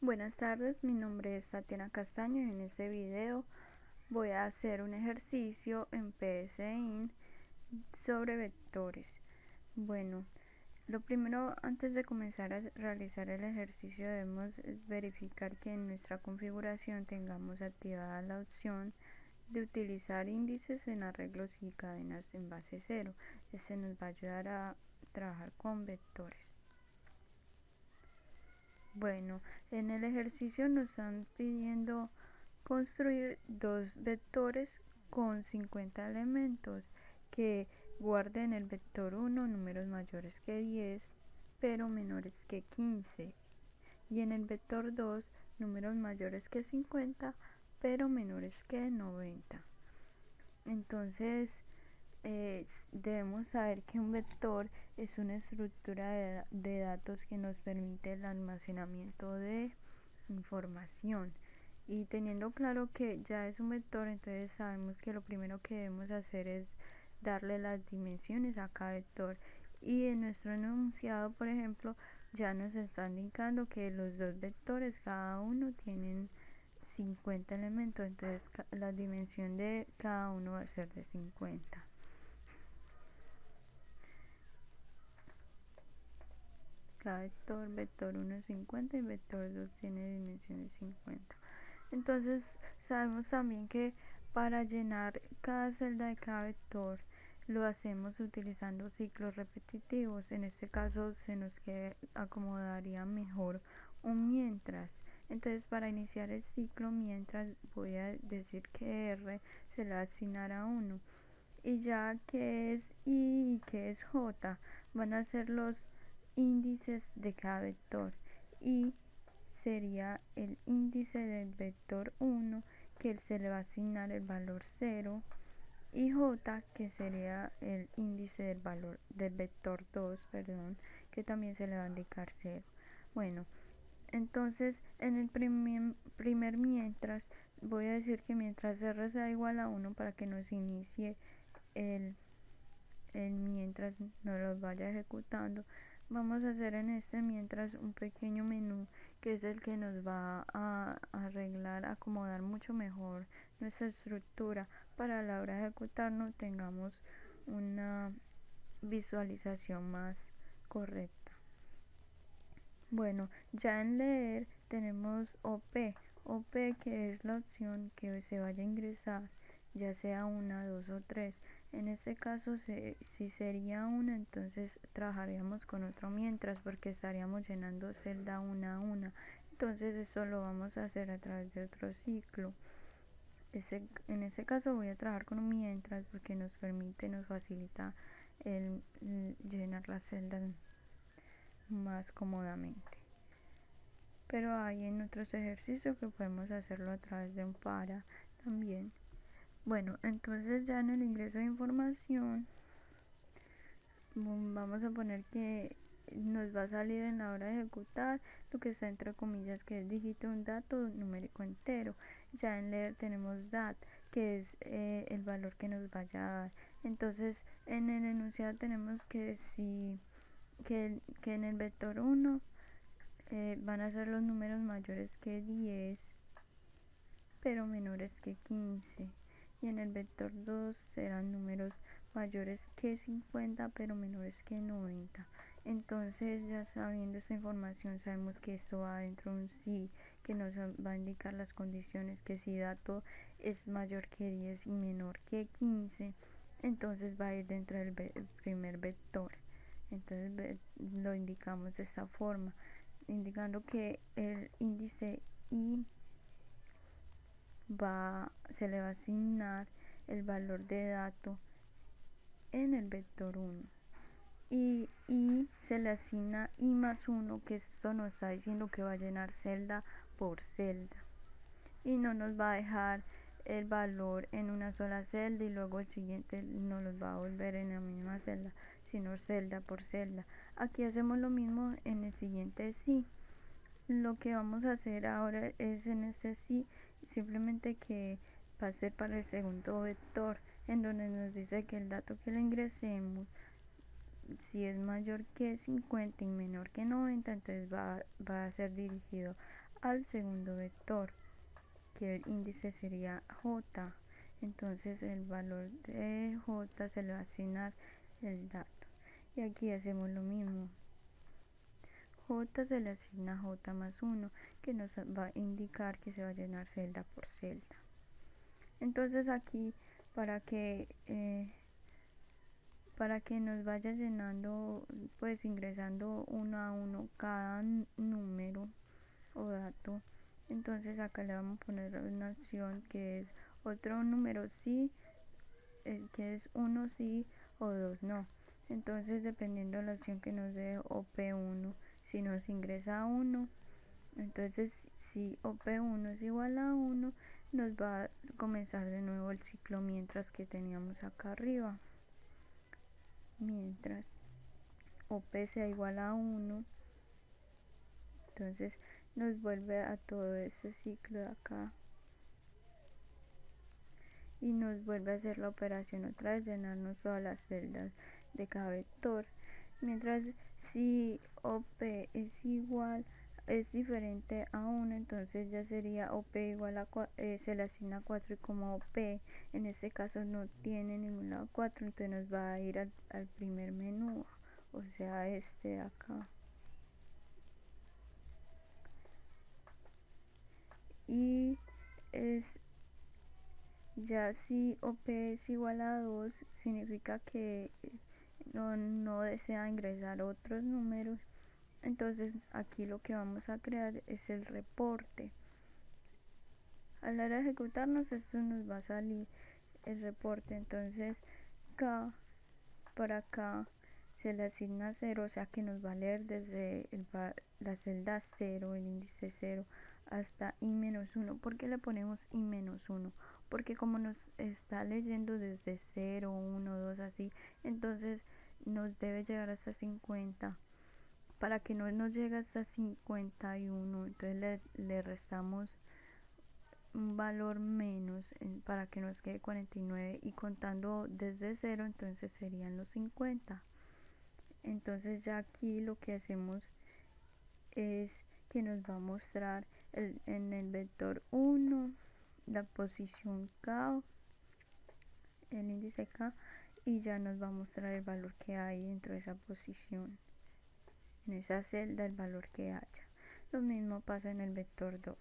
Buenas tardes, mi nombre es Tatiana Castaño y en este video voy a hacer un ejercicio en PSIN sobre vectores. Bueno, lo primero, antes de comenzar a realizar el ejercicio, debemos verificar que en nuestra configuración tengamos activada la opción de utilizar índices en arreglos y cadenas en base 0. Este nos va a ayudar a trabajar con vectores. Bueno, en el ejercicio nos están pidiendo construir dos vectores con 50 elementos que guarden el vector 1 números mayores que 10 pero menores que 15 y en el vector 2 números mayores que 50 pero menores que 90. Entonces debemos saber que un vector es una estructura de datos que nos permite el almacenamiento de información. Y teniendo claro que ya es un vector, entonces sabemos que lo primero que debemos hacer es darle las dimensiones a cada vector. Y en nuestro enunciado, por ejemplo, ya nos está indicando que los dos vectores, cada uno tienen 50 elementos, entonces la dimensión de cada uno va a ser de 50. Cada vector 1 es 50 y vector 2 tiene dimensiones 50. Entonces sabemos también que para llenar cada celda de cada vector lo hacemos utilizando ciclos repetitivos. En este caso se nos acomodaría mejor un mientras. Entonces para iniciar el ciclo mientras voy a decir que R se le va a asignar a 1 y ya que es I y que es J van a ser los índices de cada vector. Y sería el índice del vector 1 que se le va a asignar el valor 0 y J que sería el índice del valor del vector 2, que también se le va a indicar 0. Bueno, entonces en el primer mientras voy a decir que mientras R sea igual a 1 para que nos inicie el mientras no los vaya ejecutando. Vamos a hacer en este mientras un pequeño menú que es el que nos va a arreglar, acomodar mucho mejor nuestra estructura para a la hora de ejecutarnos tengamos una visualización más correcta. Bueno, ya en leer tenemos OP que es la opción que se vaya a ingresar, ya sea una, dos o tres. En este caso, si sería una, entonces trabajaríamos con otro mientras porque estaríamos llenando celda una a una. Entonces eso lo vamos a hacer a través de otro ciclo. En este caso voy a trabajar con un mientras porque nos facilita el llenar las celdas más cómodamente. Pero hay en otros ejercicios que podemos hacerlo a través de un para también. Bueno, entonces ya en el ingreso de información vamos a poner que nos va a salir en la hora de ejecutar lo que está entre comillas que es dígito un dato numérico entero. Ya en leer tenemos dat que es el valor que nos vaya a dar. Entonces en el enunciado tenemos que que en el vector 1 van a ser los números mayores que 10 pero menores que 15 y en el vector 2 serán números mayores que 50 pero menores que 90. Entonces ya sabiendo esta información sabemos que esto va dentro de un sí que nos va a indicar las condiciones que si dato es mayor que 10 y menor que 15 entonces va a ir dentro del primer vector. Entonces lo indicamos de esta forma, indicando que el índice I se le va a asignar el valor de dato en el vector 1 y se le asigna I más 1 que esto nos está diciendo que va a llenar celda por celda y no nos va a dejar el valor en una sola celda y luego el siguiente no los va a volver en la misma celda, sino celda por celda. Aquí hacemos lo mismo en el siguiente sí. Lo que vamos a hacer ahora es en este sí simplemente que va a ser para el segundo vector en donde nos dice que el dato que le ingresemos si es mayor que 50 y menor que 90 entonces va a ser dirigido al segundo vector, que el índice sería J. Entonces el valor de J se le va a asignar el dato. Y aquí hacemos lo mismo. J se le asigna J más 1, que nos va a indicar que se va a llenar celda por celda. Entonces aquí, para que nos vaya llenando, pues ingresando uno a uno cada número o dato, entonces acá le vamos a poner una opción que es otro número sí, que es 1 sí o 2 no. Entonces, dependiendo de la opción que nos dé OP1, si nos ingresa 1, entonces si OP1 es igual a 1, nos va a comenzar de nuevo el ciclo mientras que teníamos acá arriba. Mientras OP sea igual a 1, entonces nos vuelve a todo ese ciclo de acá y nos vuelve a hacer la operación otra vez, llenarnos todas las celdas de cada vector. Mientras si OP es diferente a 1, entonces ya sería OP igual a se le asigna 4, y como OP en este caso no tiene ningún lado 4, entonces nos va a ir al primer menú, o sea este de acá. Y es ya si OP es igual a 2, significa que no desea ingresar otros números. Entonces aquí lo que vamos a crear es el reporte. A la hora de ejecutarnos, esto nos va a salir el reporte. Entonces K, para acá se le asigna 0, o sea que nos va a leer desde la celda 0, el índice 0, hasta I-1. ¿Por qué le ponemos I-1? Porque como nos está leyendo desde 0, 1, 2, así, entonces nos debe llegar hasta 50. Para que no nos llegue hasta 51, entonces le restamos un valor menos para que nos quede 49, y contando desde 0, entonces serían los 50. Entonces ya aquí lo que hacemos es que nos va a mostrar en el vector 1 la posición K, el índice K, y ya nos va a mostrar el valor que hay dentro de esa posición, en esa celda el valor que haya. Lo mismo pasa en el vector 2.